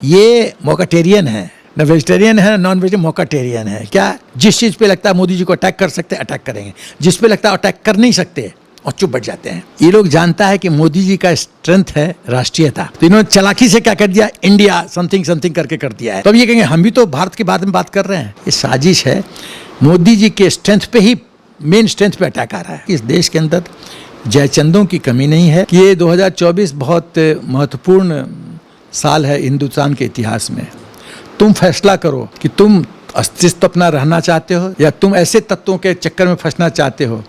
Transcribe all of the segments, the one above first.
ये मोकाटेरियन है, न वेजिटेरियन है, नॉन वेजिटेरियन, मोकाटेरियन है। क्या जिस चीज़ पे लगता है मोदी जी को अटैक कर सकते हैं अटैक करेंगे, जिस पे लगता है अटैक कर नहीं सकते और चुप बैठ जाते हैं। ये लोग जानता है कि मोदी जी का स्ट्रेंथ है राष्ट्रीयता, तो इन्होंने चालाकी से क्या कर दिया, इंडिया समथिंग समथिंग करके कर दिया है। तो अब ये कहेंगे हम भी तो भारत के बारे में बात कर रहे हैं। ये साजिश है, मोदी जी के स्ट्रेंथ पे ही, मेन स्ट्रेंथ पे अटैक आ रहा है। इस देश के अंदर जयचंदों की कमी नहीं है। ये 2024 बहुत महत्वपूर्ण साल है हिंदुस्तान के इतिहास में। तुम फैसला करो कि तुम अस्तित्व अपना रहना चाहते हो या तुम ऐसे तत्वों के चक्कर में फंसना चाहते हो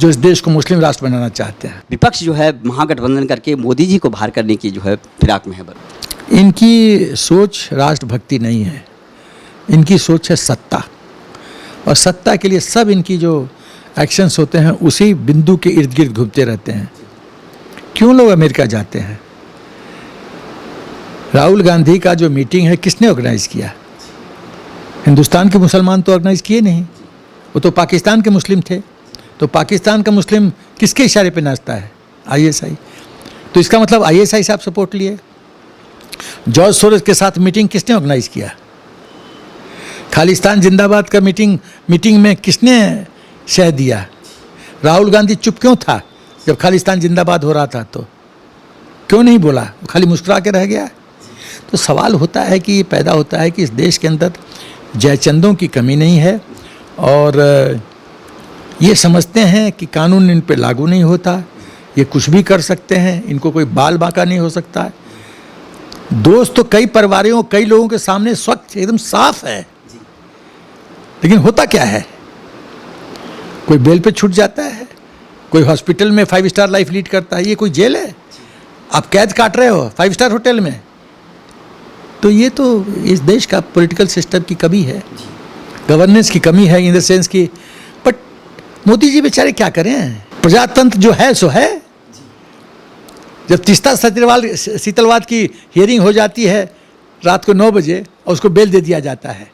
जो इस देश को मुस्लिम राष्ट्र बनाना चाहते हैं। विपक्ष जो है महागठबंधन करके मोदी जी को बाहर करने की जो है फिराक में है। इनकी सोच राष्ट्रभक्ति नहीं है, इनकी सोच है सत्ता, और सत्ता के लिए सब इनकी जो एक्शंस होते हैं उसी बिंदु के इर्द गिर्द घूमते रहते हैं। क्यों लोग अमेरिका जाते हैं? राहुल गांधी का जो मीटिंग है किसने ऑर्गेनाइज किया? हिंदुस्तान के मुसलमान तो ऑर्गेनाइज किए नहीं, वो तो पाकिस्तान के मुस्लिम थे। तो पाकिस्तान का मुस्लिम किसके इशारे पे नाचता है? आईएसआई। तो इसका मतलब आईएसआई से आप सपोर्ट लिए। जॉर्ज सोरोस के साथ मीटिंग किसने ऑर्गेनाइज किया? खालिस्तान जिंदाबाद का मीटिंग में किसने शह दिया? राहुल गांधी चुप क्यों था जब खालिस्तान जिंदाबाद हो रहा था? तो क्यों नहीं बोला? वो खाली मुस्कुरा के रह गया। तो सवाल होता है कि ये पैदा होता है कि इस देश के अंदर जयचंदों की कमी नहीं है, और ये समझते हैं कि कानून इन पे लागू नहीं होता, ये कुछ भी कर सकते हैं, इनको कोई बाल बांका नहीं हो सकता है। दोस्त तो कई परिवारों, कई लोगों के सामने स्वच्छ एकदम साफ है, लेकिन होता क्या है? कोई बेल पे छूट जाता है, कोई हॉस्पिटल में 5 स्टार लाइफ लीड करता है। ये कोई जेल है? आप कैद काट रहे हो 5 स्टार होटल में। तो ये तो इस देश का पॉलिटिकल सिस्टम की कमी है, गवर्नेंस की कमी है इन द सेंस की। बट मोदी जी बेचारे क्या करें? प्रजातंत्र जो है सो है। जब तीस्ता शीतलवाद की हियरिंग हो जाती है रात को 9 बजे और उसको बेल दे दिया जाता है,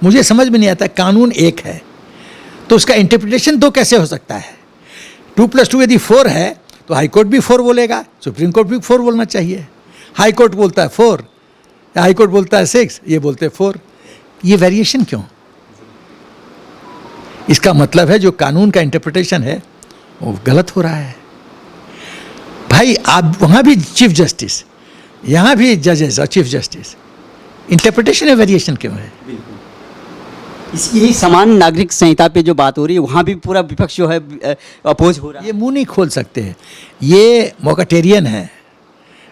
मुझे समझ में नहीं आता। कानून एक है तो उसका इंटरप्रिटेशन 2 कैसे हो सकता है? 2+2 यदि 4 है तो हाई कोर्ट भी 4 बोलेगा, सुप्रीम कोर्ट भी 4 बोलना चाहिए। हाई कोर्ट बोलता है 4, हाई कोर्ट बोलता है 6, ये बोलते हैं 4। ये वेरिएशन क्यों? इसका मतलब है जो कानून का इंटरप्रिटेशन है वो गलत हो रहा है। भाई आप वहाँ भी चीफ जस्टिस, यहाँ भी जजेस और चीफ जस्टिस, इंटरप्रिटेशन में वेरिएशन क्यों है? यही समान नागरिक संहिता पे जो बात हो रही है वहाँ भी पूरा विपक्ष जो है अपोज हो रहा है। ये मुंह नहीं खोल सकते हैं। ये मोकाटेरियन है,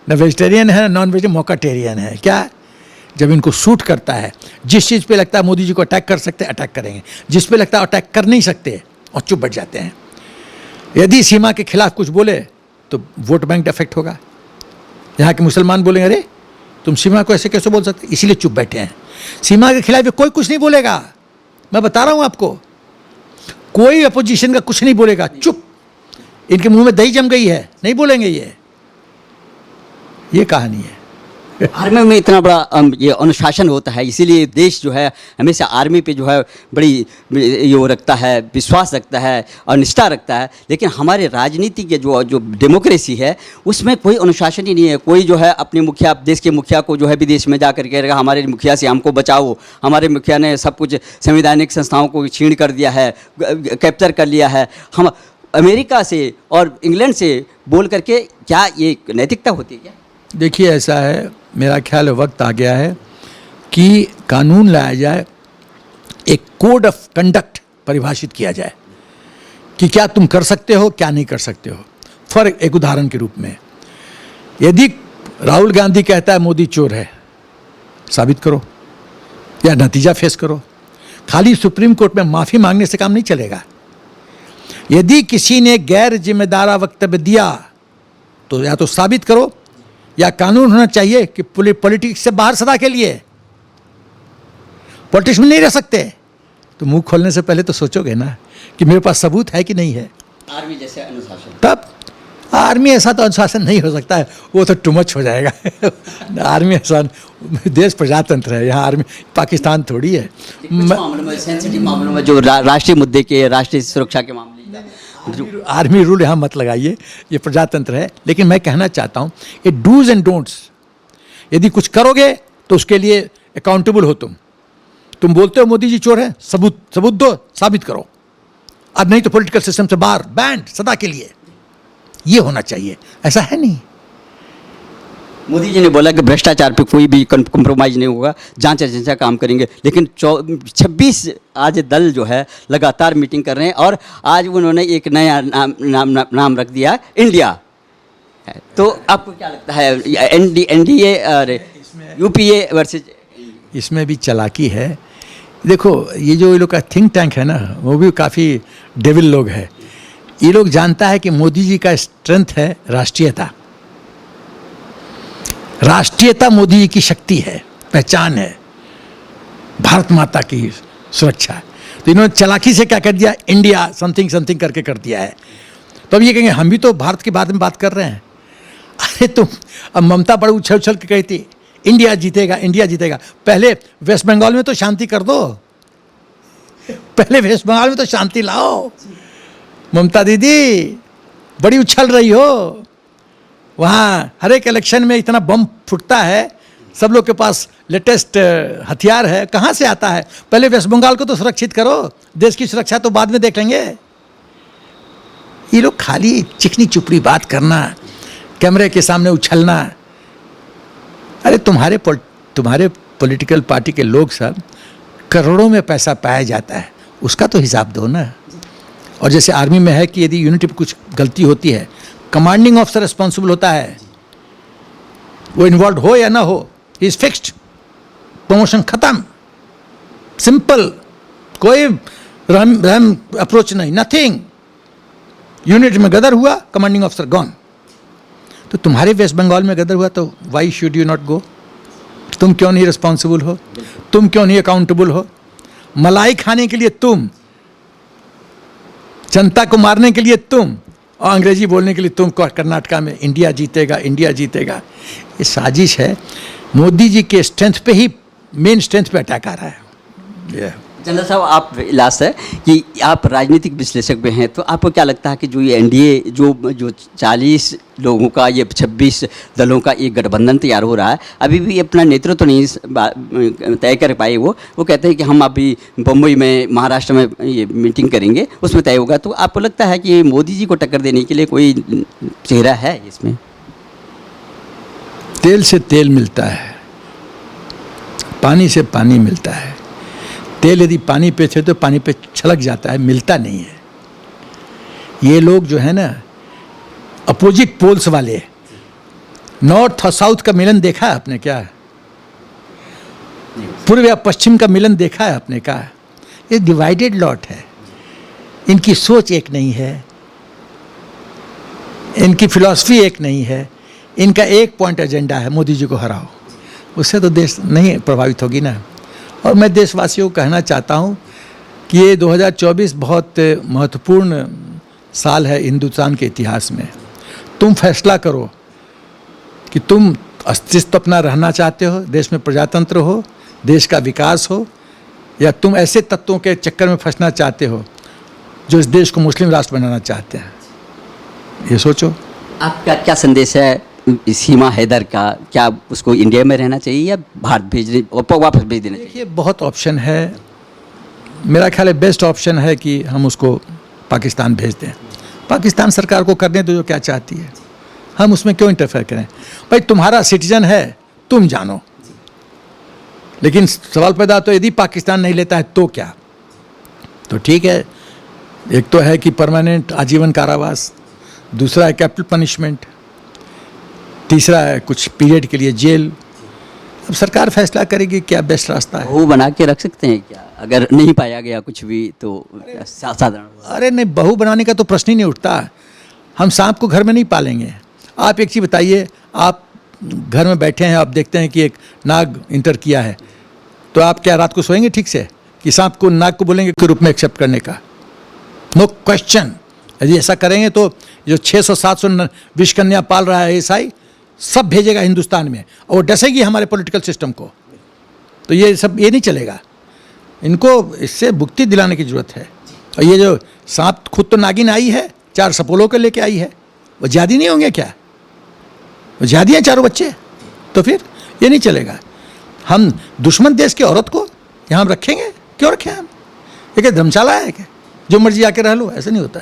न वेजिटेरियन है, नॉन वेजिटेरियन, मोकाटेरियन है। क्या? जब इनको सूट करता है, जिस चीज़ पे लगता है मोदी जी को अटैक कर सकते हैं अटैक करेंगे, जिस पे लगता है अटैक कर नहीं सकते और चुप बैठ जाते हैं। यदि सीमा के खिलाफ कुछ बोले तो वोट बैंक इफेक्ट होगा। यहाँ के मुसलमान बोलेंगे अरे तुम सीमा को ऐसे कैसे बोल सकते, इसीलिए चुप बैठे हैं। सीमा के खिलाफ कोई कुछ नहीं बोलेगा, मैं बता रहा हूँ आपको, कोई अपोजिशन का कुछ नहीं बोलेगा, चुप। इनके मुंह में दही जम गई है, नहीं बोलेंगे। ये कहानी है। आर्मी में इतना बड़ा ये अनुशासन होता है, इसीलिए देश जो है हमेशा आर्मी पे जो है बड़ी ये रखता है, विश्वास रखता है और निष्ठा रखता है। लेकिन हमारे राजनीति के जो डेमोक्रेसी है उसमें कोई अनुशासन ही नहीं है। कोई जो है अपने मुखिया, देश के मुखिया को जो है विदेश में जा कर कह रहेगा हमारे मुखिया से हमको बचाओ, हमारे मुखिया ने सब कुछ संवैधानिक संस्थाओं को छीन कर दिया है, कैप्चर कर लिया है। हम अमेरिका से और इंग्लैंड से बोल करके, क्या ये नैतिकता होती है क्या? देखिए ऐसा है, मेरा ख्याल वक्त आ गया है कि कानून लाया जाए, एक कोड ऑफ कंडक्ट परिभाषित किया जाए कि क्या तुम कर सकते हो, क्या नहीं कर सकते हो। फॉर एक उदाहरण के रूप में, यदि राहुल गांधी कहता है मोदी चोर है, साबित करो या नतीजा फेस करो। खाली सुप्रीम कोर्ट में माफ़ी मांगने से काम नहीं चलेगा। यदि किसी ने गैर जिम्मेदार वक्तव्य दिया तो या तो साबित करो, या कानून होना चाहिए कि पॉलिटिक्स से बाहर सदा के लिए, पॉलिटिक्स में नहीं रह सकते। तो मुंह खोलने से पहले तो सोचोगे ना कि मेरे पास सबूत है कि नहीं है। आर्मी जैसे अनुशासन, तब आर्मी ऐसा तो अनुशासन नहीं हो सकता है, वो तो टू मच हो जाएगा। आर्मी ऐसा, देश प्रजातंत्र है, यहाँ आर्मी पाकिस्तान थोड़ी है। मामलों में, सेंसिटिव मामलों में, जो राष्ट्रीय मुद्दे के, राष्ट्रीय सुरक्षा के मामले, आर्मी रूल यहाँ मत लगाइए, ये प्रजातंत्र है। लेकिन मैं कहना चाहता हूँ ये डूज एंड डोंट्स, यदि कुछ करोगे तो उसके लिए अकाउंटेबल हो तुम बोलते हो मोदी जी चोर हैं, सबूत दो, साबित करो। अब नहीं तो पॉलिटिकल सिस्टम से बाहर, बैंड सदा के लिए। ये होना चाहिए, ऐसा है नहीं। मोदी जी ने बोला कि भ्रष्टाचार पे कोई भी कंप्रोमाइज़ नहीं होगा, जांच एजेंसियां काम करेंगे, लेकिन 26 आज दल जो है लगातार मीटिंग कर रहे हैं और आज उन्होंने एक नया नाम रख दिया इंडिया। तो आपको क्या लगता है एनडीए और यूपीए वर्सेज? इसमें भी चालाकी है। देखो ये जो ये लोग का थिंक टैंक है ना, वो भी काफ़ी डेविल लोग हैं। ये लोग जानता है कि मोदी जी का स्ट्रेंथ है राष्ट्रीयता। राष्ट्रीयता मोदी जी की शक्ति है, पहचान है, भारत माता की सुरक्षा। तो इन्होंने चालाकी से क्या कर दिया, इंडिया समथिंग समथिंग करके कर दिया है। तो अब ये कहेंगे हम भी तो भारत के बारे में बात कर रहे हैं। अरे तुम, अब ममता बड़े उछल उछल के कहती इंडिया जीतेगा, इंडिया जीतेगा। पहले वेस्ट बंगाल में तो शांति कर दो, पहले वेस्ट बंगाल में तो शांति लाओ। ममता दीदी बड़ी उछल रही हो, वहाँ हर एक इलेक्शन में इतना बम फूटता है, सब लोग के पास लेटेस्ट हथियार है, कहाँ से आता है? पहले वेस्ट बंगाल को तो सुरक्षित करो, देश की सुरक्षा तो बाद में देख लेंगे। ये लोग खाली चिकनी चुपड़ी बात करना, कैमरे के सामने उछलना। अरे तुम्हारे पॉलिटिकल पार्टी के लोग सब करोड़ों में पैसा पाया जाता है, उसका तो हिसाब दो ना। और जैसे आर्मी में है कि यदि यूनिट पर कुछ गलती होती है, कमांडिंग ऑफिसर रिस्पॉन्सिबल होता है, वो इन्वॉल्व हो या ना हो, ही इज फिक्स्ड, प्रमोशन खत्म, सिंपल, कोई रहम अप्रोच नहीं, नथिंग। यूनिट में गदर हुआ, कमांडिंग ऑफिसर गॉन। तो तुम्हारे वेस्ट बंगाल में गदर हुआ तो why should you not go? तुम क्यों नहीं रिस्पॉन्सिबल हो? तुम क्यों नहीं अकाउंटेबल हो? मलाई खाने के लिए तुम, जनता को मारने के लिए तुम, और अंग्रेजी बोलने के लिए तुम कर्नाटका में इंडिया जीतेगा, इंडिया जीतेगा। ये साजिश है। मोदी जी के स्ट्रेंथ पे ही, मेन स्ट्रेंथ पे अटैक आ रहा है। जनरल साहब, आप लास्ट है कि आप राजनीतिक विश्लेषक भी हैं, तो आपको क्या लगता है कि जो ये एनडीए जो 40 लोगों का, ये 26 दलों का एक गठबंधन तैयार हो रहा है, अभी भी अपना नेतृत्व नहीं तय कर पाए। वो कहते हैं कि हम अभी बम्बई में, महाराष्ट्र में ये मीटिंग करेंगे, उसमें तय होगा। तो आपको लगता है कि मोदी जी को टक्कर देने के लिए कोई चेहरा है इसमें? तेल से तेल मिलता है, पानी से पानी मिलता है। तेल यदि पानी पे थे तो पानी पे छलक जाता है, मिलता नहीं है। ये लोग जो है ना, अपोजिट पोल्स वाले, नॉर्थ और साउथ का मिलन देखा है आपने क्या? पूर्व या पश्चिम का मिलन देखा है आपने क्या? ये डिवाइडेड लॉट है। इनकी सोच एक नहीं है, इनकी फिलॉसफी एक नहीं है, इनका एक पॉइंट एजेंडा है, मोदी जी को हराओ। उससे तो देश नहीं प्रभावित होगी ना। और मैं देशवासियों को कहना चाहता हूँ कि ये 2024 बहुत महत्वपूर्ण साल है हिंदुस्तान के इतिहास में। तुम फैसला करो कि तुम अस्तित्व अपना रहना चाहते हो, देश में प्रजातंत्र हो, देश का विकास हो, या तुम ऐसे तत्वों के चक्कर में फंसना चाहते हो जो इस देश को मुस्लिम राष्ट्र बनाना चाहते हैं। ये सोचो। आपका क्या संदेश है सीमा हैदर का? क्या उसको इंडिया में रहना चाहिए या भारत वापस भेज देना चाहिए? देखिए, बहुत ऑप्शन है। मेरा ख्याल है बेस्ट ऑप्शन है कि हम उसको पाकिस्तान भेज दें। पाकिस्तान सरकार को करने दो जो क्या चाहती है, हम उसमें क्यों इंटरफेयर करें? भाई तुम्हारा सिटीजन है, तुम जानो। लेकिन सवाल पैदा तो यदि पाकिस्तान नहीं लेता है तो क्या? तो ठीक है, एक तो है कि परमानेंट आजीवन कारावास, दूसरा है कैपिटल पनिशमेंट, तीसरा है कुछ पीरियड के लिए जेल। अब सरकार फैसला करेगी क्या बेस्ट रास्ता है। बहू बना के रख सकते हैं क्या अगर नहीं पाया गया कुछ भी तो? साधारण। अरे नहीं, बहू बनाने का तो प्रश्न ही नहीं उठता। हम सांप को घर में नहीं पालेंगे। आप एक चीज़ बताइए, आप घर में बैठे हैं, आप देखते हैं कि एक नाग इंटर किया है, तो आप क्या रात को सोएंगे ठीक से कि सांप को, नाग को बोलेंगे के रूप में एक्सेप्ट करने का? No question. यदि ऐसा करेंगे तो जो 600-700 विषकन्या पाल रहा है एएसआई, सब भेजेगा हिंदुस्तान में और वो डसेगी हमारे पॉलिटिकल सिस्टम को। तो ये सब ये नहीं चलेगा। इनको इससे मुक्ति दिलाने की ज़रूरत है। और ये जो सांप, खुद तो नागिन आई है, 4 सपोलों के लेके आई है, वो ज्यादी नहीं होंगे क्या? वो ज्यादी हैं चारों बच्चे। तो फिर ये नहीं चलेगा। हम दुश्मन देश की औरत को यहाँ हम रखेंगे? क्यों रखें हम? ये क्या धर्मशाला है क्या जो मर्जी आके रह लो? ऐसा नहीं होता है।